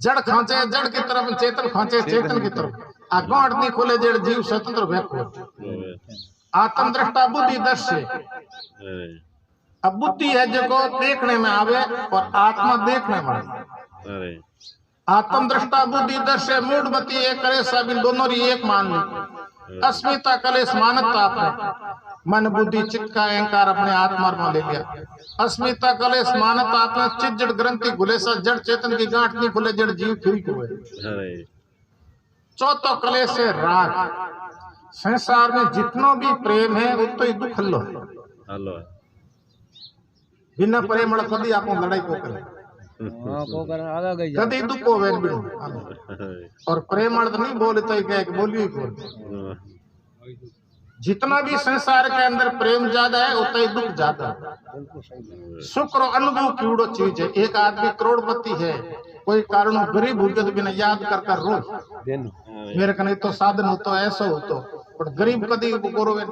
जड़ खांचे जड़ की तरफ चेतन खांचे चेतन की तरफ आ गोंठ नहीं खोले जड़ जीव स्वतंत्र व्यक्त आत्म दृष्टा बुद्धि दर्शे। अब बुद्धि है जो देखने में आवे और आत्मा देखने वाली। आत्म दृष्टा बुद्धि दर्शे मूढ़मती एक करे सबिन दोनों ही एक मान ली। अस्मिता कलेश मानता आपने मन बुद्धि चित्त का अहंकार अपने आत्मा में ले लिया। अस्मिता कलेश मानता आपने चित्त जड़ ग्रंथि घुलेसा जड़ चेतन की गांठ नहीं खुले जड़ जीव ठीक हुए। चौथा कलेश है राग। संसार में जितना भी प्रेम है उतना ही दुख हल्लो है। बिना प्रेम कभी आप लड़ाई को करें कभी दुख हो और प्रेम नहीं बोलते बोलिए जितना भी संसार के अंदर प्रेम ज्यादा है उतना ही दुख ज्यादा है। सुख और अनुभव की उड़ो चीज है। एक आदमी करोड़पति है कोई कारण गरीब होकर तो बिना याद कर रोज मेरे कने तो साधन हो तो ऐसा हो तो पर गरीब कदी करोगे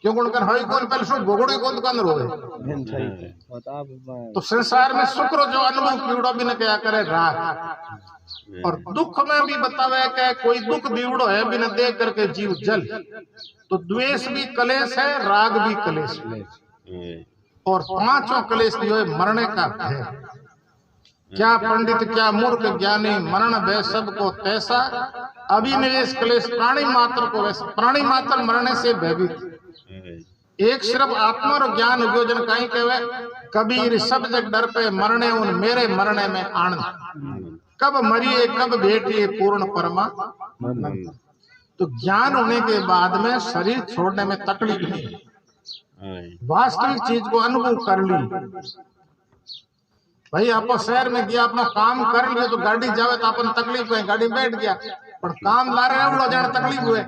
क्यों कर हई कौन पहले सुख भोगड़े कौन दुकान रोवे। तो संसार में सुख जो अनुभव पीड़ो भी न क्या करे राग और दुख में भी बतावे कि कोई दुख दीवड़ो है बिना देख करके जीव जल। तो द्वेष भी कलेश है राग भी कलेश है और पांचों कलेश जो है मरने का भय। क्या पंडित क्या मूर्ख ज्ञानी मरण भय सबको तैसा अभिनिवेश कलेश प्राणी मात्र को वैसा प्राणी मात्र मरने से भयभीत। एक सिर्फ आत्मा और ज्ञान योजन कहीं कहवे कबीर सब जग डर पे मरने उन मेरे मरने में आनंद कब मरिए कब भेटिए पूर्ण परमा। तो ज्ञान होने के बाद में शरीर छोड़ने में तकलीफ नहीं वास्तविक चीज को अनुभव कर ली। भाई आप शहर में गया अपना काम कर लिया तो गाड़ी जावे तो अपन तकलीफ है गाड़ी बैठ गया पर काम ला रहे उड़ो जाने तकलीफ हुए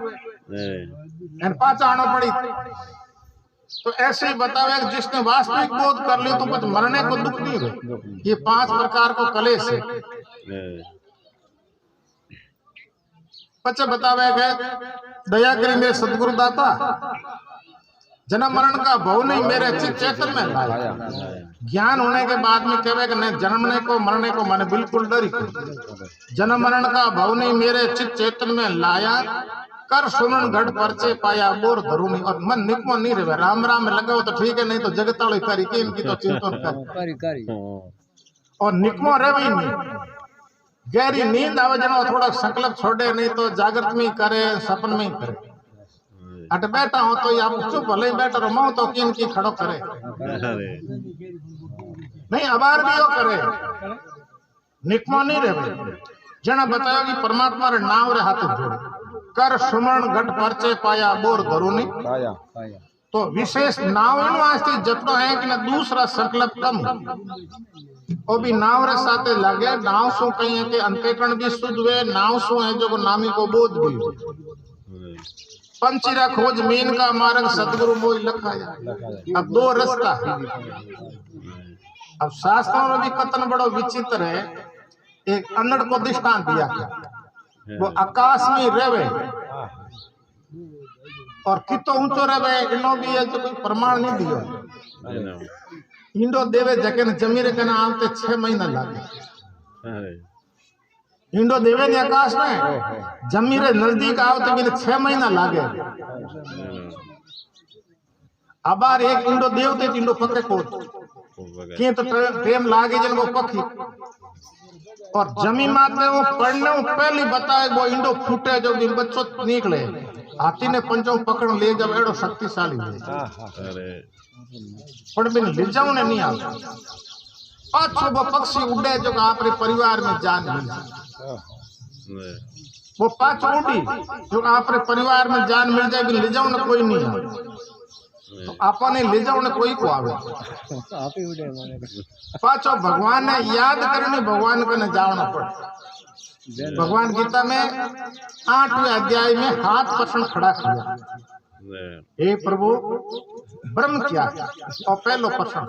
पाचा आना पड़ी। तो ऐसे ही बतावे जिसने वास्तविक बोध कर लिया तो कुछ मरने को दुख नहीं हो। ये पांच प्रकार को कलेश है। बच्चे बतावे गए दया करी मेरे सदगुरु दाता जन्म मरण का भव नहीं मेरे चित्त चेतन में लाया। ज्ञान होने के बाद में कहे कि नहीं जन्मने को मरने को मैंने बिल्कुल डरी। जन्म मरण का भव नहीं मेरे चित्त चेतन में लाया, कर सुमन घट परचे पाया बोर धरूनी। और मन निकमो नहीं रहे, राम राम में लगाओ तो ठीक है, नहीं तो जगताड़ी करी के इनकी तो चिंतन कर और निकमो रहे भी नहीं। गहरी नींद आवे जनो थोड़ा संकल्प छोड़े, नहीं तो जागृत में ही करे सपन में ही करे। अट बैठा हो तो आप चुप भले बैठा रहो, मऊ तो किन की खड़ो करे नहीं, अबार भी वो करे निकमो नहीं रहे। जना बताया कि परमात्मा रे नाम रे हाथ जोड़े, कर सुमरण घट परचे पाया बोर धरूनी। तो विशेष नाव इन वास्ते जतनो है कि ना दूसरा संकल्प कम वो भी नाव रे साथे लगे। नाव सु कही है कि अंतेकण भी शुद्ध वे, नाव सु है जो नामी को बोध भी। पंचीरा खोज मीन का मार्ग सतगुरु मोई लखाया। अब दो रास्ता है। अब शास्त्रों में भी कथन बड़ो विचित्र है। एक अन्नड़ को दृष्टांत दिया है, वो आकाश में रहे और कितो ऊंचो रहे, इनो भी है जो कोई प्रमाण नहीं दिया। इंडो देवे जके जमीरे के ना आते 6 महीना लागे। इंडो देवे ने आकाश में जमीरे नजदीक आओ तो बिना 6 महीना लागे। अबार एक इंडो देवते इंडो पक्के को कि तो प्रेम लागे जन वो पक्षी और जमी माते वो पढ़ने पहली बताए वो इंडो फूटे जो दिन बच्चों निकले, हाथी ने पंचों पकड़ ले जब एड़ो शक्तिशाली है पर बिन ले जाओ ने नहीं आता। पाछो वो पक्षी उड़े जो आपरे परिवार में जान मिल, वो पाछो उड़ी जो आपरे परिवार में जान मिल जाए, बिन ले जाओ ने कोई नहीं आवे। तो आपने ले जाओ ने कोई को आवे पाछो भगवान ने याद करने भगवान को न जाना पड़े। भगवान गीता में 8वें अध्याय में हाथ पसंद खड़ा किया, हे प्रभु ब्रह्म क्या है। और पहलो प्रश्न,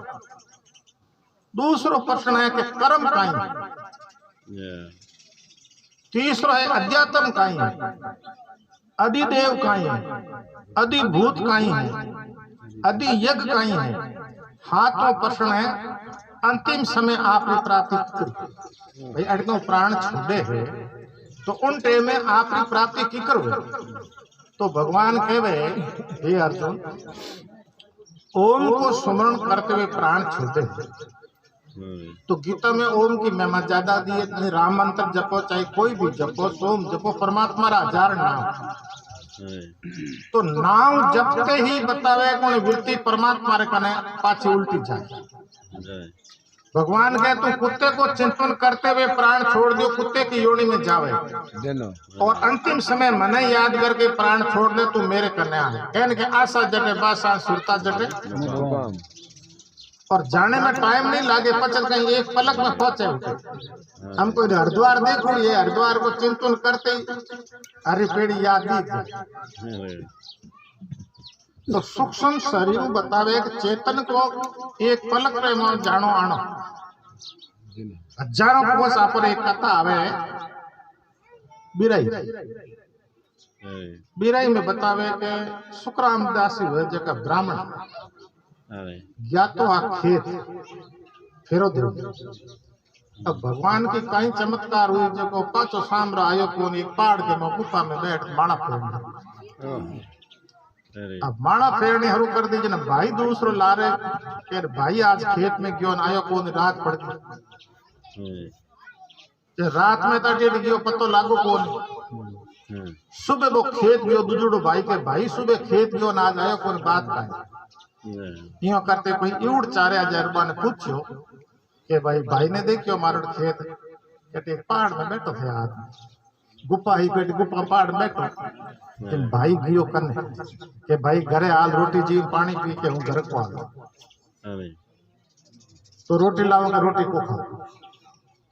दूसरो प्रश्न है कि कर्म काई, तीसरो है अध्यात्म काई है, अधिदेव काई है, अधिभूत काई है, अधि यज्ञ काई है। हाथों प्रश्न है अंतिम समय आपने प्राप्ति करी। भाई अटको प्राण छोड़े है तो उन टेम में आपकी प्राप्ति की करो। तो भगवान कहे हे अर्जुन ओम को स्मरण करते हुए प्राण छोड़ते हैं। तो गीता में ओम की महिमा ज्यादा दी है। राम मंत्र जपो चाहे कोई भी जपो, सोम जपो, परमात्मा रा 1000 नाम। तो नाम जपते ही बतावे कौन वृत्ति परमात्मा रे कने पाछी उल्टी जाए। भगवान कहे तू कुत्ते को चिंतन करते हुए प्राण छोड़ दियो, कुत्ते की योनि में जावे और अंतिम समय मने याद करके प्राण छोड़ दे, तू मेरे कन्या है। कहने के आशा जटे बासा सुरता जटे और जाने में टाइम नहीं लागे, पचल कहीं एक पलक में पहुंचे। हमको हरिद्वार देखो, ये हरिद्वार को चिंतन करते ही हरी पेड़ी याद दी। तो सूक्ष्म शरीर बतावे कि चेतन को एक पलक में जानो आनो। हजारों कोस आप एक कथा आवे बिराई, बिराई में बतावे के सुखराम दासी हुए जका ब्राह्मण या तो आ खेत फेरो दे। अब भगवान की कई चमत्कार हुई जो पाचो सामरा आयो को एक पहाड़ के गुफा में बैठ माणा फेरने। अब माणा फेरने हरू कर दीजिए ना भाई दूसरो लारे के भाई आज खेत में क्यों आयो को रात पड़ गई। रात में तो डेढ़ गयो पतो लागो कौन। सुबह वो खेत गयो दुजुड़ो भाई के भाई सुबह खेत गयो ना आज आयो कौन बात का यो करते कोई इउड़ 4000 रुपया ने पूछो कि भाई ने देखियो मारो खेत कहते पहाड़ में बैठो थे आदमी गुफा ही पेट गुफा पहाड़ में बैठो कि भाई गियो करने कि भाई घरे आल रोटी जी पानी पी के हूँ घर को आ तो रोटी लाऊंगा रोटी को खाओ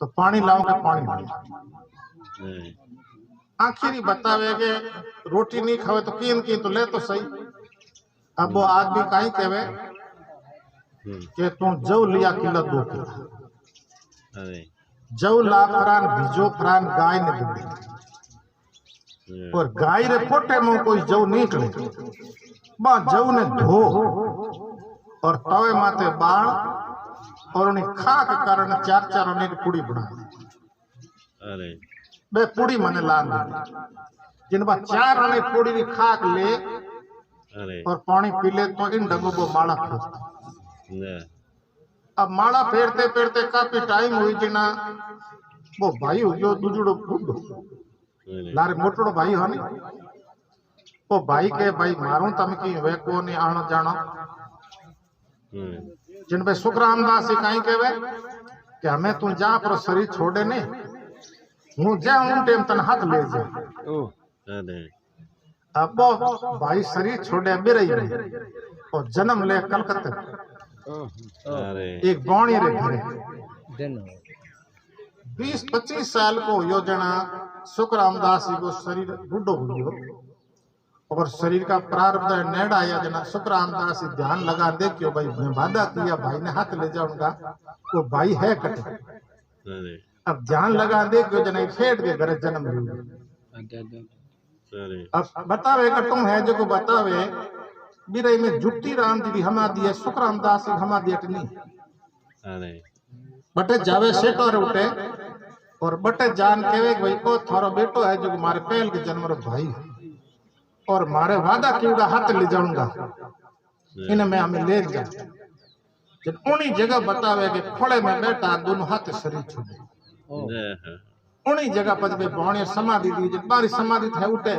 तो पानी लाऊंगा पानी। आखिर बतावे के रोटी नहीं खावे तो किन की तो ले तो सही। अब वो आदमी कहीं कहे कि तू जव लिया किलो 2 किलो जव ला फरान बीजो फरान गाय ने दी और गाय रे पोटे में कोई जव निकले बा जव ने धो और तवे माथे बाल और उन्हें खा के कारण 4-4 अने की पूड़ी बना अरे बे पूड़ी मने लान जिन बा 4 अने पूड़ी की खाक ले अरे और पानी पी ले तो इन डगो वो माला फेरता। ने अब माला फेरते फेरते काफी टाइम हुई जिना वो भाई हो गयो दूजड़ो बुड्ढो लारे मोटड़ो भाई हो नी वो भाई के भाई मारो तम की वे को नहीं आनो जानो जिन पे सुखरामदास जी कहीं कहवे कि हमें तू जा पर शरीर छोड़े नहीं हूँ जा उन टेम तन हाथ ले जा अरे अब वो भाई शरीर छोड़े बिरई और जन्म ले कलकत्ते अरे एक बाणी रे घरे 20-25 साल को योजना सुखरामदास जी को शरीर बुढ़ो हो गयो और शरीर का प्रारब्ध नेड़ आया जना सुखरामदास जी ध्यान लगा दे क्यों भाई मैं वादा किया भाई ने हाथ ले जाऊंगा वो भाई है कटे अरे अब ध्यान लगा दे क्यों जना फेट के घरे जन्म लियो अरे अब बतावे कटुम है जो को बतावे बिरई में जुट्टी राम जी हमा दिए सुखरामदास जी हमा दिए नहीं अरे बटे जावे सेटो रे उठे और बटे जान केवे भाई ओ थारो बेटो है जो मारे पहल के जन्म रो भाई है और मारे वादा किया हाथ ले जाऊंगा इन में हमें ले जा जब उन्हीं जगह बतावे कि खोड़े में बैठा दोनों हाथ शरीर छोड़े उन्हीं जगह पर जब बाणी समाधि दी जब बारी समाधि थे उठे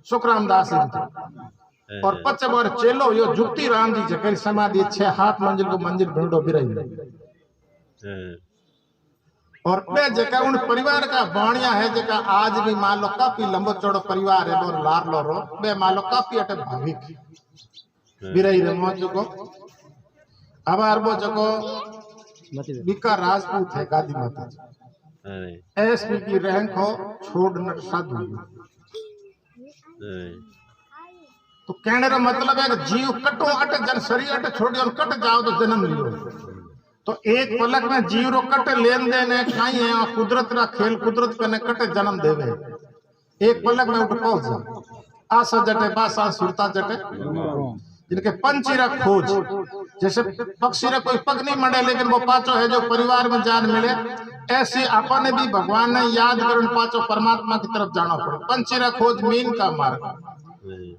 सुखरामदास जी और पचे बार चेलो यो जुक्ति राम जी जगह समाधि 6 हाथ मंजिल को मंजिल ढूंढो बिरई और बे जगह उन परिवार का बाणिया है जगह आज भी मान लो काफी लंबो चौड़ो परिवार है और लार लो रो बे मान लो काफी अटे भाविक बिरई रे मौज को अब अरबो जको बिका राजपूत है गादी माता अरे एसपी की रैंक हो छोड़ नट साधु तो कहने का मतलब है कि जीव कटो अट जन शरीर अट छोड़ियो और कट जाओ तो जन्म लियो तो एक पलक में जीव रो कट लेन देन है खाई है और कुदरत रा खेल कुदरत कने कट जन्म देवे एक पलक में उठ पहुंच जा आशा जटे बासा सुरता जटे जिनके पंछी रा खोज जैसे पक्षी रा कोई पग नहीं मड़े लेकिन वो पांचों है जो परिवार में जान मिले ऐसे आपने भी भगवान ने याद कर पांचों परमात्मा की तरफ जाना पड़े पंछी रा खोज मीन का मार्ग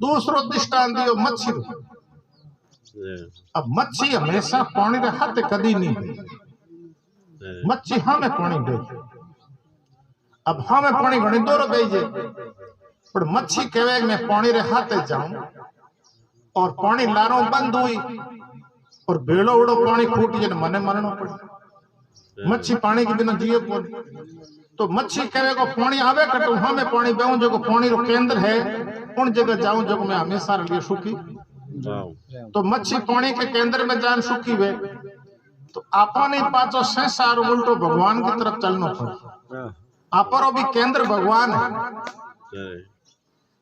दूसरो दृष्टांत दियो मच्छी अब मच्छी हमेशा पानी रे हाथ कदी नहीं मच्छी हमें पानी दे अब हमें पानी घणी दूर भेजे पर मच्छी कहे मैं पानी रे हाथ जाऊं और पानी लारो बंद हुई और बेड़ो उड़ो पानी फूट जन मने मरना पड़े मच्छी पानी के बिना जिए पो तो मच्छी कहे को पानी आवे कटू हमें पानी बेऊं जो पानी रो केंद्र है उन जगह जाऊं जो मैं हमेशा लिए सुखी तो मच्छी पानी के केंद्र में जान सुखी वे तो आपने पाचो संसार उल्टो भगवान की तरफ चलना पड़े आपरो भी केंद्र भगवान है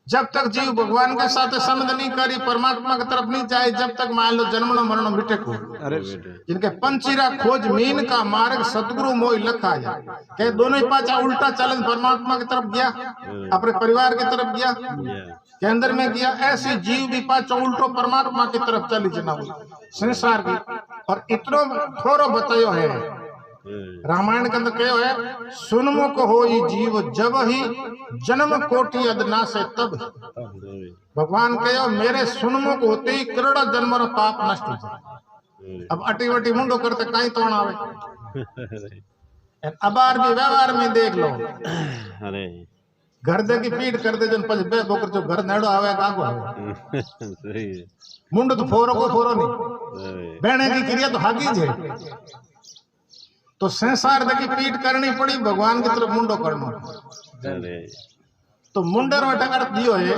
जब तक जीव भगवान के साथ संबंध नहीं करी परमात्मा की तरफ नहीं जाए जब तक मान लो जन्मनो मरणो मिटे को जिनके पंचीरा खोज मीन का मार्ग सतगुरु मोह लखा है के दोनों ही पाचा उल्टा चलन परमात्मा की तरफ गया अपने परिवार की तरफ गया केंद्र में गया ऐसे जीव भी पाचो उल्टो परमात्मा की तरफ चली जना संसार की और इतनो थोड़ो बतायो है रामायण के अंदर कहो है सुनमुख हो जीव जब ही जन्म कोटि अदना से तब भगवान कहो मेरे सुनमुख होते ही करोड़ों जन्म रो पाप नष्ट हो जाए अब अटी वटी मुंडो करते कहीं तो आवे अबार भी व्यवहार में देख लो अरे घर दे की पीठ कर दे जन पज बे बोकर जो घर नेड़ो आवे कागो आवे सही है मुंड तो फोरो को फोरो नहीं बेणे की क्रिया तो हागी है तो संसार की पीठ करनी पड़ी भगवान की तरफ मुंडो करना तो मुंडर अर्थ दियो है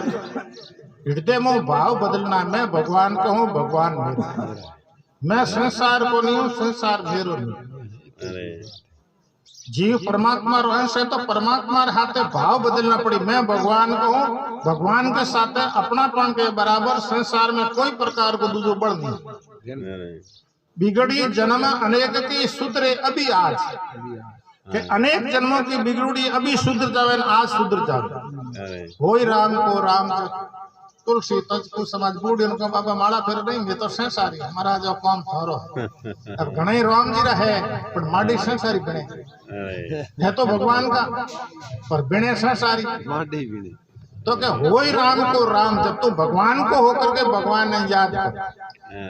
हृदय में भाव बदलना मैं भगवान को हूँ भगवान मेरा मैं संसार को नहीं हूँ संसार घेरो नहीं जीव परमात्मा अंश है तो परमात्मा हाथे भाव बदलना पड़ी मैं भगवान को हूँ भगवान के साथ अपनापन के बराबर संसार में कोई प्रकार को दूसरो बढ़ नहीं बिगड़ी जन्म अनेक की सूत्रे अभी आज कि अनेक जन्मों की बिगड़ूड़ी अभी सुधर जावे न आज सुधर जावे। अरे होई राम को राम तुलसी तज को समाज बूढ़ी उनका बाबा माला फिर नहीं तो संसारी हमारा जो काम थारो अब घणे राम जी रहे पर माडी संसारी बने अरे है तो भगवान का पर बिने संसारी माटी भी नहीं तो क्या होई राम को राम जब तू भगवान को होकर के भगवान ने याद कर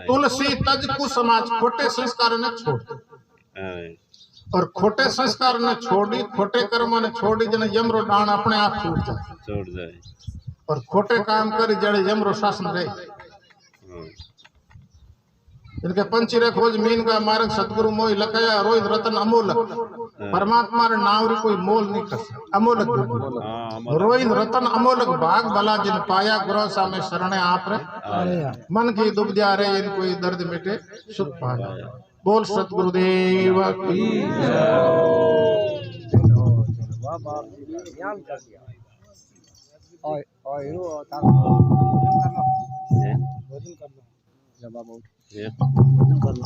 तुलसी तज को समाज खोटे संस्कार ने छोड़ अरे और खोटे संस्कार ने छोड़ी खोटे कर्म ने छोड़ी जने यम रो डाण अपने आप छूट जाए छोड़ जाए और खोटे काम कर जड़े यम रो शासन रहे हाँ, इनके पंचीरे खोज मीन का मार्ग सतगुरु मोहि लखया रोहित रतन अमोलक परमात्मा रे नाम री कोई मोल नहीं कर सकता अमोलक हाँ, रोहित रतन अमोलक भाग भला जिन पाया गुरु सामे शरणे आप रे मन की दुबदिया रे इन कोई दर्द मिटे सुख पाया बोल सतगुरुदेव की वाह बाप जी का ज्ञान कर दिया और हीरो तारा ये भोजन कर लो जब आप उठ ये भोजन कर लो